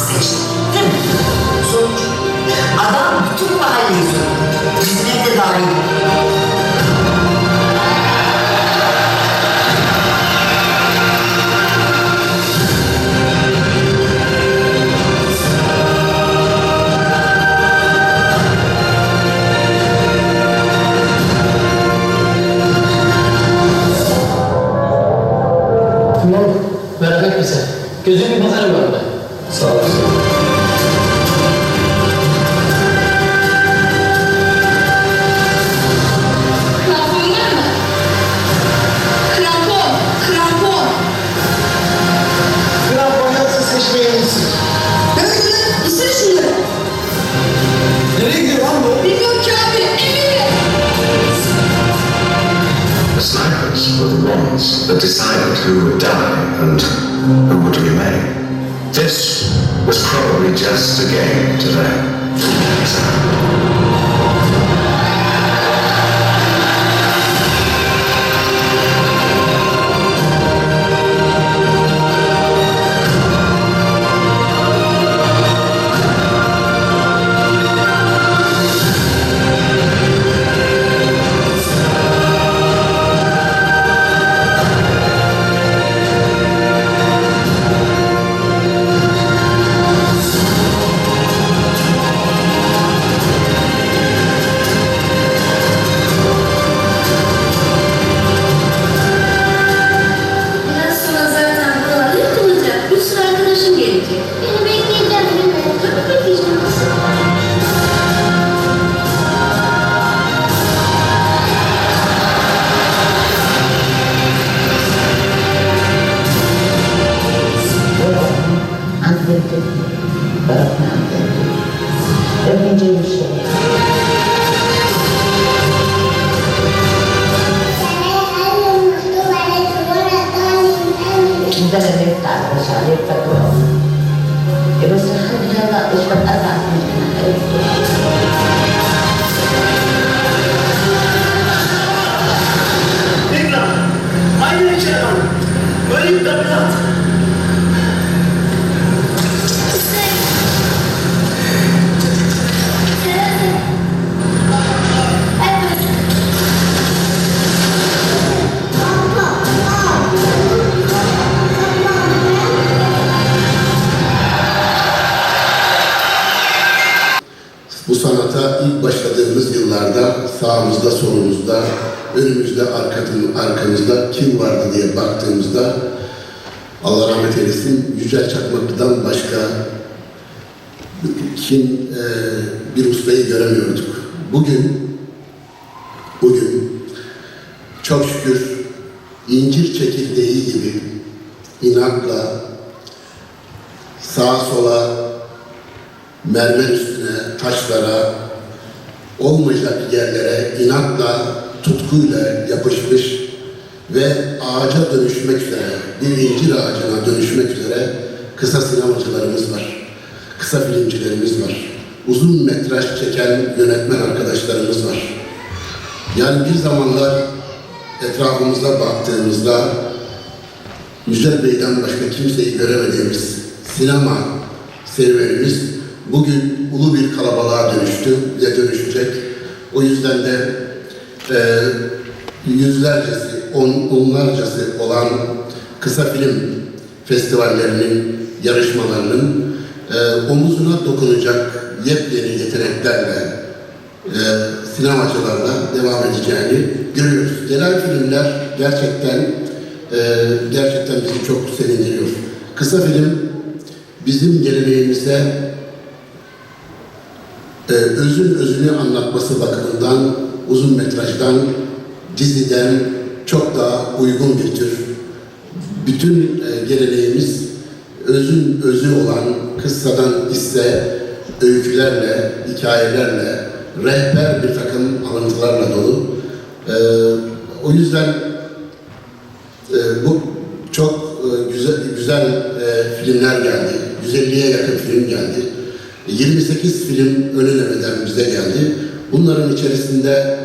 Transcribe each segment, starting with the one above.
yapmak seçti. Değil mi? Sonuç. Adam bütün mahalleyi soydu. Bizimle de dahil. Merak etme sen. Gözün bir bakarım var orada. Sağ olasın. Krampon var mı? Krampon, krampon. Krampon yoksa seçmeyensin. Öyle, ısır şunları. Nereye gidiyor lan bu? Bilmiyorum ki abi, eminim. The snipers were the ones that decided who would die and who would remain. This was probably just a game to them. Biraz sonra zaten buralarda yıkılacak. Bir sürü arkadaşım gelecek. Beni bekleyeceğim değil mi? Tabii bekleyeceğim. Anladım. Bırakma anladım. Önce bir şey. Kita nalita ko sa alita ko. Iba sa kanya na usap anak İkram. Aynı içeri lan. Böyle bir tabiat. Bu sanata ilk başladığımız yıllarda sağımızda, solumuzda, önümüzde, arkamızda kim vardı diye baktığımızda Allah rahmet eylesin Yücel Çakmaklı'dan başka bir ustayı göremiyorduk. Bugün çok şükür incir çekirdeği gibi inatla sağa sola mermer üstüne, taşlara, olmayacak yerlere inatla, tutkuyla yapışmış ve ağaca dönüşmek üzere, bir incir ağacına dönüşmek üzere kısa sinemacılarımız var, kısa filmcilerimiz var, uzun metraj çeken yönetmen arkadaşlarımız var. Yani bir zamanlar etrafımıza baktığımızda Yücel Bey'den başka kimseyi göremediğimiz sinema serüvenimiz bugün ulu bir kalabalığa dönüştü ve dönüşecek. O yüzden de yüzlercesi, onlarcası olan kısa film festivallerinin, yarışmalarının omuzuna dokunacak yepyeni yeteneklerle, sinemacılarla devam edeceğini görüyoruz. Gelen filmler gerçekten bizi çok sevindiriyor. Kısa film bizim geleneğimize özünü anlatması bakımından uzun metrajdan, diziden çok daha uygun bir tür. Bütün geleneğimiz özü olan kıssadan hisse, öykülerle, hikayelerle, rehber bir takım alıntılarla dolu. O yüzden bu çok güzel filmler geldi. 150'ye yakın film geldi. 28 film ön elemeden bize geldi. Bunların içerisinde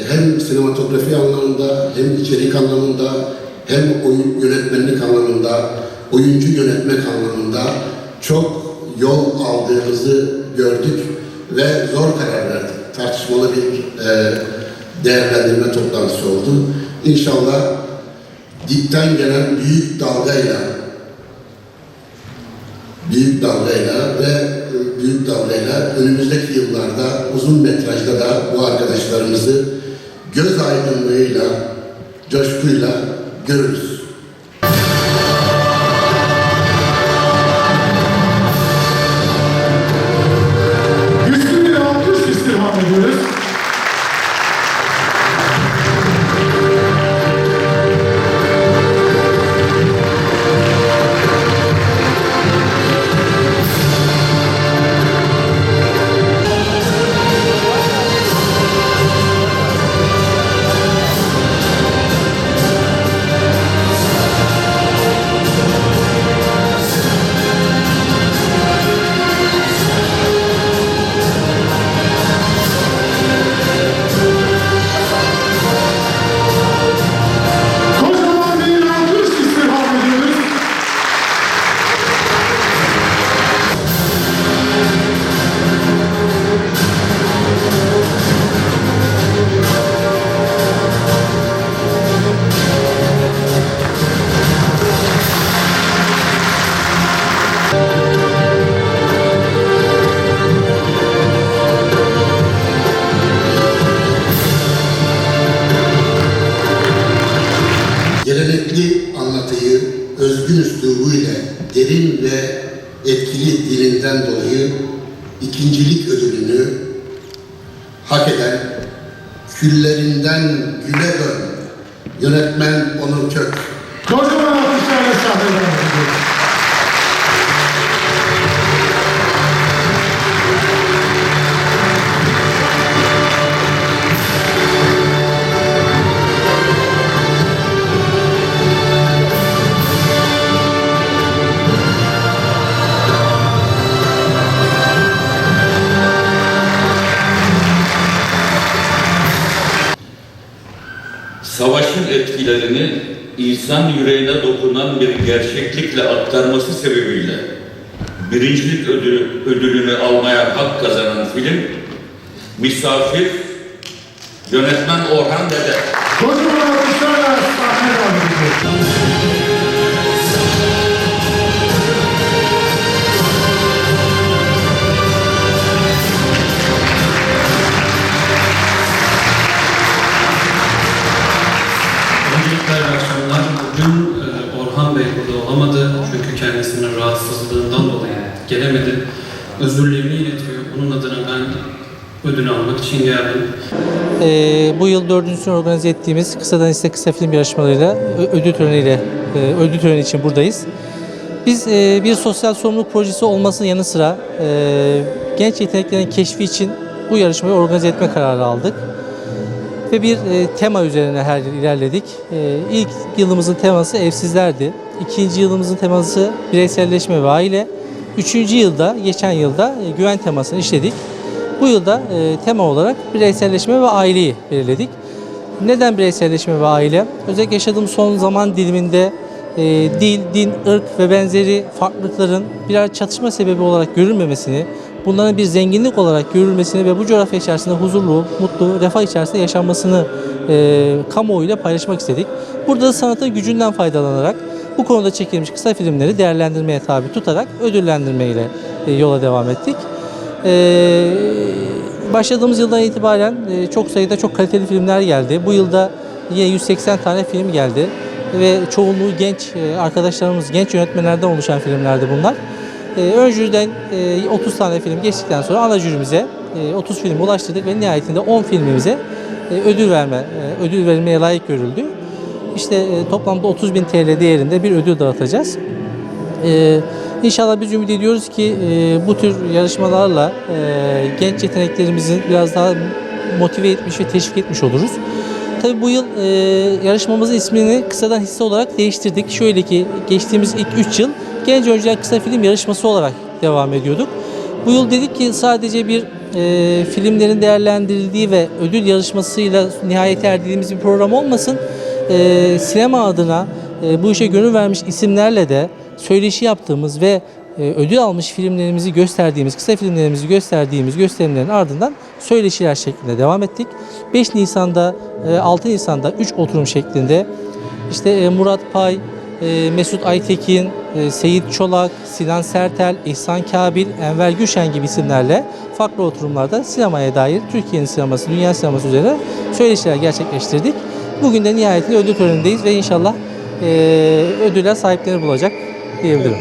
hem sinematografi anlamında, hem içerik anlamında, hem oyun yönetmenlik anlamında, oyuncu yönetmek anlamında çok yol aldığımızı gördük ve zor karar verdik. Tartışmalı bir değerlendirme toplantısı oldu. İnşallah dipten gelen büyük dalgayla önümüzdeki yıllarda uzun metrajda da bu arkadaşlarımızı göz aydınlığıyla, coşkuyla görürüz. Güçlü bir alkış istirham ediyoruz. Kocaman bir alkış istirham ediyoruz. Gelenekli anlatıyı özgün üslubuyla derin ve etkili dilinden dolayı ikincilik ödülünü hak eden Küllerinden Güle Dön yönetmen Onur Kök. Kocaman alkışlarla sahneye davet ediyoruz. Savaşın etkilerini insan yüreğine dokunan bir gerçeklikle aktarması sebebiyle birincilik ödülünü almaya hak kazanan film Misafir, yönetmen Orhan Dede. Kocaman alkışlarla sahneye davet ediyoruz. Öncelikle iyi akşamlar. Bugün Orhan Bey burada olamadı çünkü kendisinin rahatsızlığından dolayı gelemedi. Özürlerini iletiyor. Onun adına ben ödül almak için geldim. Bu yıl 4.sünü organize ettiğimiz Kısadan İste Kısa Film yarışmalarıyla ödül töreni için buradayız. Biz bir sosyal sorumluluk projesi olmasının yanı sıra genç yeteneklerin keşfi için bu yarışmayı organize etme kararı aldık. Ve bir tema üzerine her yıl ilerledik. İlk yılımızın teması evsizlerdi. İkinci yılımızın teması bireyselleşme ve aile. Üçüncü yılda, geçen yılda güven temasını işledik. Bu yılda tema olarak bireyselleşme ve aileyi belirledik. Neden bireyselleşme ve aile? Özellikle yaşadığımız son zaman diliminde dil, din, ırk ve benzeri farklılıkların birer çatışma sebebi olarak görülmemesini, bunların bir zenginlik olarak görülmesini ve bu coğrafya içerisinde huzurlu, mutlu, refah içerisinde yaşanmasını kamuoyuyla paylaşmak istedik. Burada da sanatın gücünden faydalanarak bu konuda çekilmiş kısa filmleri değerlendirmeye tabi tutarak ödüllendirmeyle yola devam ettik. Başladığımız yıldan itibaren çok sayıda çok kaliteli filmler geldi. Bu yılda yine 180 tane film geldi ve çoğunluğu genç arkadaşlarımız, genç yönetmenlerden oluşan filmlerdi bunlar. Ön jüriden 30 tane film geçtikten sonra ana jürimize 30 film ulaştırdık ve nihayetinde 10 filmimize ödül verilmeye layık görüldü. İşte toplamda 30.000 TL değerinde bir ödül dağıtacağız. İnşallah biz ümit ediyoruz ki bu tür yarışmalarla genç yeteneklerimizi biraz daha motive etmiş ve teşvik etmiş oluruz. Tabii bu yıl yarışmamızın ismini Kısadan Hisse olarak değiştirdik. Şöyle ki geçtiğimiz ilk 3 yıl Genç Oyuncular Kısa Film Yarışması olarak devam ediyorduk. Bu yıl dedik ki sadece bir filmlerin değerlendirildiği ve ödül yarışmasıyla nihayete erdiğimiz bir program olmasın. Sinema adına bu işe gönül vermiş isimlerle de söyleşi yaptığımız ve ödül almış filmlerimizi gösterdiğimiz, kısa filmlerimizi gösterdiğimiz gösterimlerin ardından söyleşiler şeklinde devam ettik. 5 Nisan'da, 6 Nisan'da 3 oturum şeklinde işte Murat Pay, Mesut Aytekin, Seyit Çolak, Sinan Sertel, İhsan Kabil, Enver Gülşen gibi isimlerle farklı oturumlarda sinemaya dair Türkiye'nin sineması, dünya sineması üzerine söyleşiler gerçekleştirdik. Bugün de nihayetinde ödül törenindeyiz ve inşallah ödüller sahiplerini bulacak diyebilirim.